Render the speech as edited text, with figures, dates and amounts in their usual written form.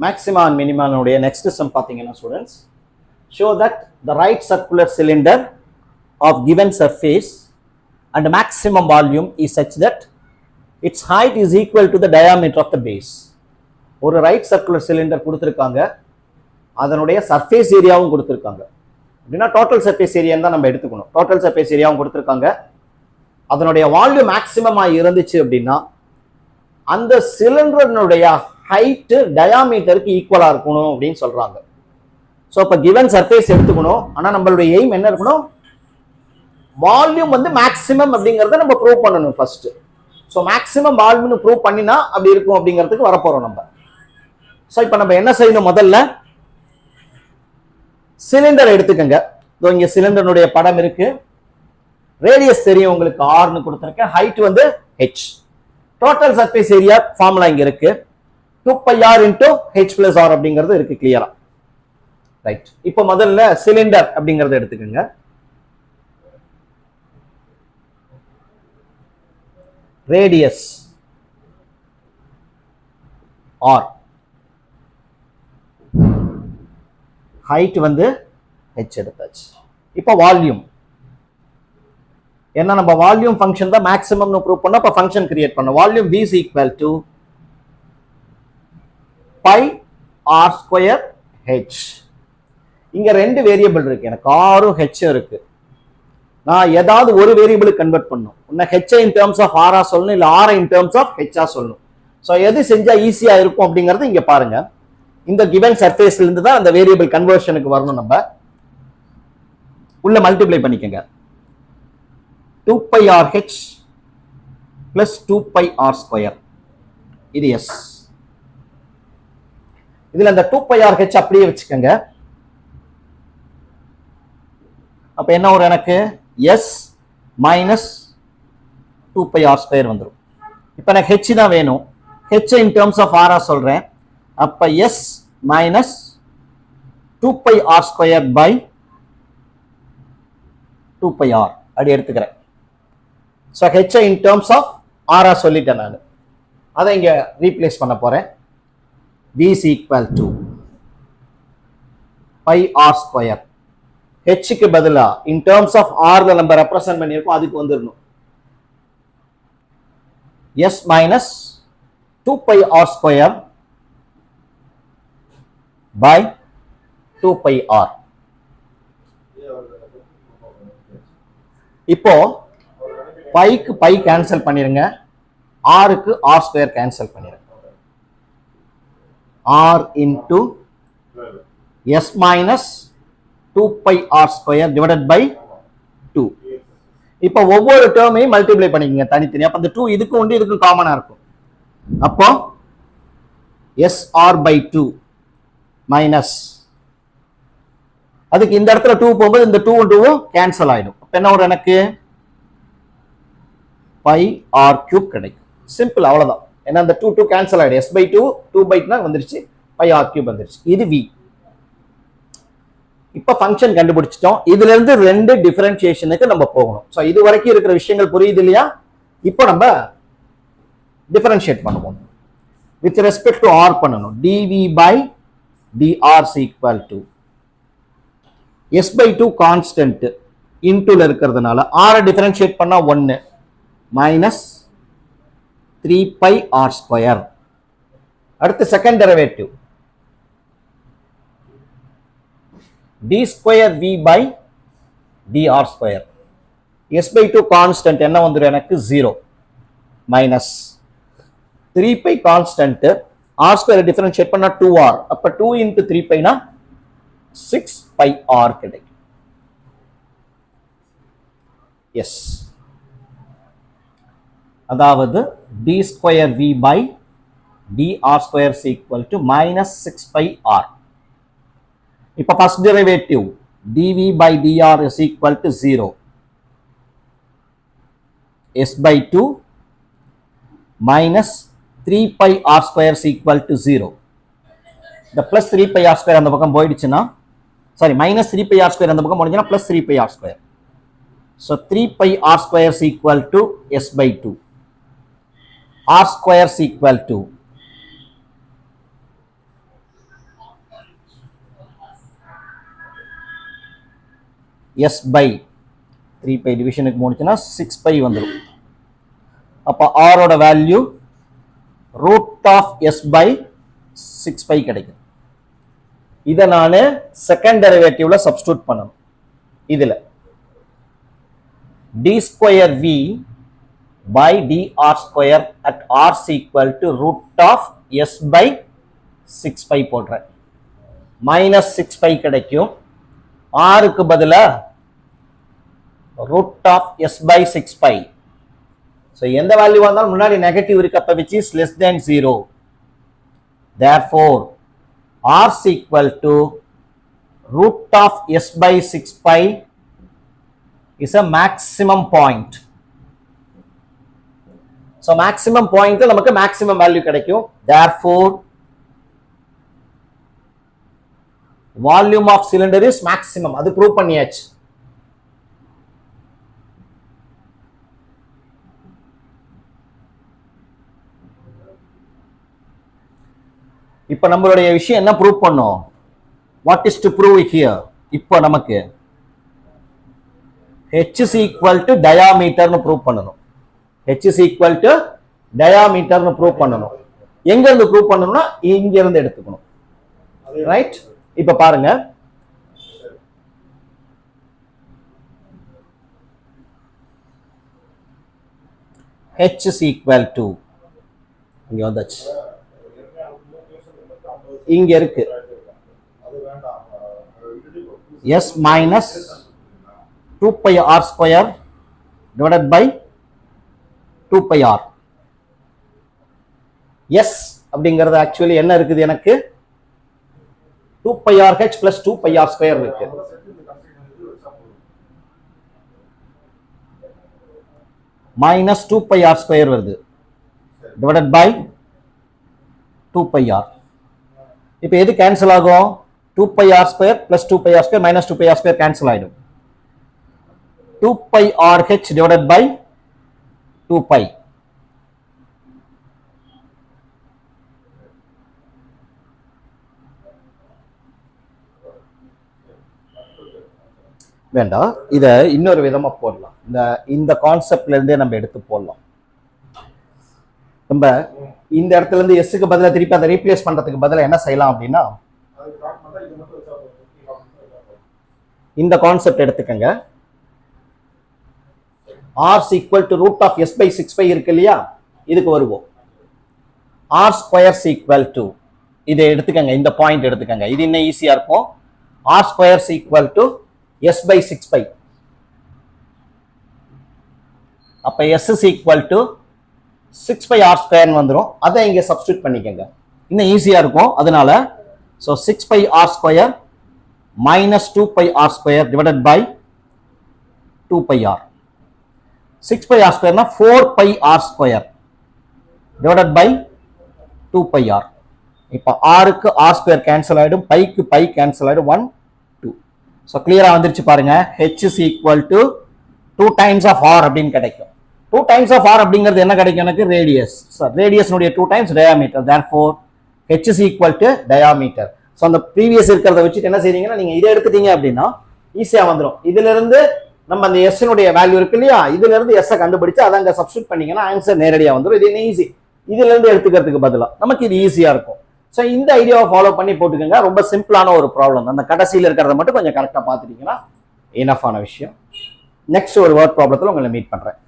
maxima and minima உடைய next sum பாத்தீங்கன்னா students, show that the right circular cylinder of given surface and maximum volume is such that its height is equal to the diameter of the base. ஒரு right circular cylinder கொடுத்துருக்காங்க, அதனுடைய surface ஏரியாவும் கொடுத்துருக்காங்க. அப்படின்னா total surface ஏரியான்னு தான் நம்ம எடுத்துக்கணும். டோட்டல் சர்ஃபேஸ் ஏரியாவும் கொடுத்துருக்காங்க, அதனுடைய வால்யூம் மேக்சிமமாக இருந்துச்சு அப்படின்னா அந்த சிலிண்டருடைய ஹைட்டு டயாமீட்டருக்கு ஈக்குவலாக இருக்கணும் அப்படின்னு சொல்கிறாங்க. ஸோ இப்போ கிவன் சர்ஃபேஸ் எடுத்துக்கணும், ஆனால் நம்மளுடைய எய்ம் என்ன இருக்கணும், வால்யூம் வந்து மேக்சிமம் அப்படிங்கிறத நம்ம ப்ரூவ் பண்ணணும் ஃபர்ஸ்ட். ஸோ மேக்சிமம் வால்யூம்னு ப்ரூவ் பண்ணினா அப்படி இருக்கும் அப்படிங்கிறதுக்கு வரப்போகிறோம் நம்ம. ஸோ இப்போ நம்ம என்ன செய்யணும், முதல்ல சிலிண்டர் எடுத்துக்கங்க. இங்க சிலிண்டருடைய படம் இருக்கு, ரேடியஸ் தெரியும் உங்களுக்கு, ஆர்னு கொடுத்துருக்கேன், ஹைட் வந்து H, total surface area formula இங்க இருக்கு, 2πr into h plus r அப்படிங்கிறது இருக்கு கிளியரா. ரைட், இப்போ முதல்ல சிலிண்டர் அப்படிங்கறத எடுத்துக்கங்க. ரேடியஸ் r, ஹைட் வந்து h எடுத்தாச்சு. இப்போ வால்யூம் என்ன, நம்ம வால்யூம் ஃபங்க்ஷன் தான் மேக்ஸிமம்னு ப்ரூவ் பண்ணா அப்ப ஃபங்க்ஷன் கிரியேட் பண்ண. Volume v is equal to pi r square h. இங்க ரெண்டு வேரியபிள் இருக்கு, எனக்கு r உம் h இருக்கு. நான் ஏதாவது ஒரு வேரியபிள் கன்வெர்ட் பண்ணணும். உன்ன h in terms of r சொல்லணும், இல்ல r in terms of h சொல்லணும். சோ எது செஞ்சா ஈஸியா இருக்கும் அப்படிங்கறது இங்க பாருங்க. இந்த கிவன் சர்ஃபேஸ்ல இருந்து தான் அந்த வேரியபிள் கன்வர்ஷனுக்கு வரணும். நம்ம உள்ள மல்டிப்ளை பண்ணிக்கங்க. 2πrh plus 2πr square, இது எஸ். இதுல அந்த 2πrh அப்படியே வச்சுக்கோங்க. அப்ப என்ன வரும், எனக்கு எஸ் மைனஸ் 2πr ஸ்கொயர் வந்துடும். இப்ப எனக்கு ஹெச் தான் வேணும், ஹெச் இன் டர்ம்ஸ் ஆஃப் ஆரா சொல்றேன். அப்ப S minus 2πr square by 2πr அப்படி எடுத்துக்கிறேன். So H in terms of ஆரா சொல்லிட்டேன் நான், அதை இங்க ரீப்ளேஸ் பண்ண போறேன். v is equal to pi r square, h க்கு பதிலா இன் டர்ம்ஸ் ஆஃப் r ல நம்ம ரெப்ரசன்ட் பண்ணியிருக்கோம், அதுக்கு வந்துடணும். s minus 2πr square by 2πr. இப்போ பைக்கு பை கேன்சல் பண்ணிருங்க, ஆருக்கு ஆர் ஸ்கொயர் கேன்சல் பண்ணிருங்க. r into s minus 2πr square divided by 2. இப்போ ஒவ்வொரு டேர்மையும் மல்டிப்ளை பண்ணிக்கங்க தனித்தனி. அப்ப அந்த 2 இதுக்கு உண்டு, இதுக்கு காமனா இருக்கும். அப்போ sr by 2 மைனஸ், அதுக்கு இந்த இடத்துல 2 போகும்போது இந்த 2 2 கேன்சல் ஆயிடும். அப்ப என்ன வரும், எனக்கு பை r cube கிடைக்கும். சிம்பிள், அவ்வளவுதான். ஏன்னா அந்த 2 2 கேன்சல் ஆயிடும். s by 2 2 by வந்துருச்சு, பை r cube வந்துருச்சு. இது v. இப்ப ஃபங்க்ஷன் கண்டுபிடிச்சிட்டோம். இதுல இருந்து ரெண்டு டிஃபரன்ஷியேஷனுக்கு நம்ம போகணும். சோ இது வரைக்கும் இருக்கிற விஷயங்கள் புரியுது இல்லையா? இப்போ நம்ம டிஃபரன்ஷியேட் பண்ணுவோம். வித் ரெஸ்பெக்ட் டு r பண்ணணும். dv by dr is equal to s by 2 constant இன்டுல இருக்கிறதுனால r டிஃபரன்ஷியேட் பண்ணா 1 மைனஸ் 3πr ஸ்கொயர். அடுத்து second derivative d square v by dr square. s by 2 constant என்ன வந்துடும், எனக்கு 0 minus 3π constant, r square differentiate பண்ணா 2r. அப்ப 2 into 3π னா 6πr கிடைக்கும். எஸ், அதாவது d square v by dr square is equal to minus 6πr. இப்ப first derivative dv by dr is equal to 0. s by 2 minus 3πr square is equal to 0. இந்த plus 3πr square அந்த பக்கம் போயிடுச்சுன்னா, sorry minus 3πr square அந்த பக்கம் போயிடுச்சுன்னா plus 3πr square. So 3πr square is equal to s by 2. r square is equal to S by 3 pi டிவிஷனுக்கு போனுச்சுன்னா 6 pi வந்துடும். அப்போ ஆரோட value root of S by 6 pi கிடைக்கும். இதை நான் செகண்ட் டெரிவேட்டிவ்ல சப்ஸ்டியூட் பண்ணணும். இதுல D square V by dr square at r is equal to root of s by 6 pi போடுறேன். minus 6 pi கிடைக்கும். r க்கு பதிலா root of s by 6 pi. so எந்த வேல்யூ வந்தாலும் முன்னாடி நெகட்டிவ் இருக்கு, அப்ப which is less than 0. therefore r is equal to root of s by 6 pi is a maximum point. so maximum point நமக்கு maximum value கிடைக்கும். therefore volume of cylinder is maximum. அது prove பண்ணியாச்சு. இப்போ நம்மளுடைய விஷயம் என்ன ப்ரூவ் பண்ணோம்? what is to prove here? இப்போ நமக்கு h is equal to diameter னு ப்ரூவ் பண்ணனும். h is equal to diameter னு ப்ரூவ் பண்ணனும். எங்க இருந்து ப்ரூவ் பண்ணனும்னா இங்க இருந்து எடுத்துக்கணும். ரைட்? இப்ப பாருங்க, h is equal to இங்க வந்தாச்சு, இங்க இருக்கு s minus 2 pi r square divided by 2 pi r. s அப்படிங்கிறது ஆக்சுவலி என்ன இருக்குது? எனக்கு 2 pi r h plus 2 pi r square இருக்கு. minus 2 pi r square வருது divided by 2 pi r. இப்போ எது கேன்சல் ஆகும்? 2 pi r square plus 2 pi r square minus 2 pi r square cancel ஆயிடும். 2 pi r h divided by 2 pi. வேண்டாம், இத இன்னொரு விதமா போடலாம். இந்த கான்செப்ட்ல இருந்தே நம்ம எடுத்து போடலாம். நம்ம இந்த இடத்துல இருந்து s க்கு பதிலா திருப்பி அதை ரீப்ளேஸ் பண்றதுக்கு பதிலா என்ன செய்யலாம் அப்படின்னா, இந்த கான்செப்ட் எடுத்துக்கங்க. r is equal to root of s by 6 pi இருக்கு இல்லையா? இதுக்கு வருவோம். r square is equal to, இதை எடுத்துக்கங்க, இந்த பாயிண்ட் எடுத்துக்கங்க, இது இன்னும் ஈஸியா இருக்கும். r square is equal to s by 6 pi. அப்ப s is equal to 6 pi r square வந்துரும். அதை இங்க சப்ஸ்டிட்யூட் பண்ணிக்கங்க, இன்னும் ஈஸியா இருக்கும். அதனால so 6 pi r square minus 2 pi r square divided by 2 pi r. 6 pi r square na 4 pi r square divided by 2 pi r. இப்போ r க்கு r square கேன்சல் ஆயிடும், pi க்கு pi கேன்சல் ஆயிடும், 1 2. so கிளியரா வந்துருச்சு பாருங்க. h is equal to 2 times of r அப்படினு கிடைக்கும். 2 times of r அப்படிங்கிறது என்ன கிடைக்கும்? எனக்கு ரேடியஸ். ரேடியஸ் உடைய 2 times diameter. therefore h is equal to diameter. so அந்த ப்ரீவியஸ் இருக்கிறத வச்சுட்டு என்ன செய்றீங்கன்னா, நீங்க இதை எடுத்துட்டீங்க அப்படின்னா ஈஸியா வந்துரும். இதுல இருந்து நம்ம அந்த s னுடைய வேல்யூ இருக்கு இல்லையா, இதுல இருந்து s கண்டுபிடிச்சு அதை அங்க சப்ஸ்டிட்யூட் பண்ணீங்கன்னா ஆன்சர் நேரடியா வந்துரும். இது என்ன ஈஸி, இதுல இருந்து எடுத்துக்கிறதுக்கு பதிலா நமக்கு இது ஈஸியா இருக்கும். சோ இந்த ஐடியாவை ஃபாலோ பண்ணி போட்டுக்கோங்க. ரொம்ப சிம்பிளான ஒரு ப்ராப்ளம். அந்த கடைசியில இருக்கிறத மட்டும் கொஞ்சம் கரெக்டா பாத்துட்டீங்கன்னா இனஃபான விஷயம். நெக்ஸ்ட் ஒரு வேர்ட் ப்ராப்ளத்துல உங்களை மீட் பண்றேன்.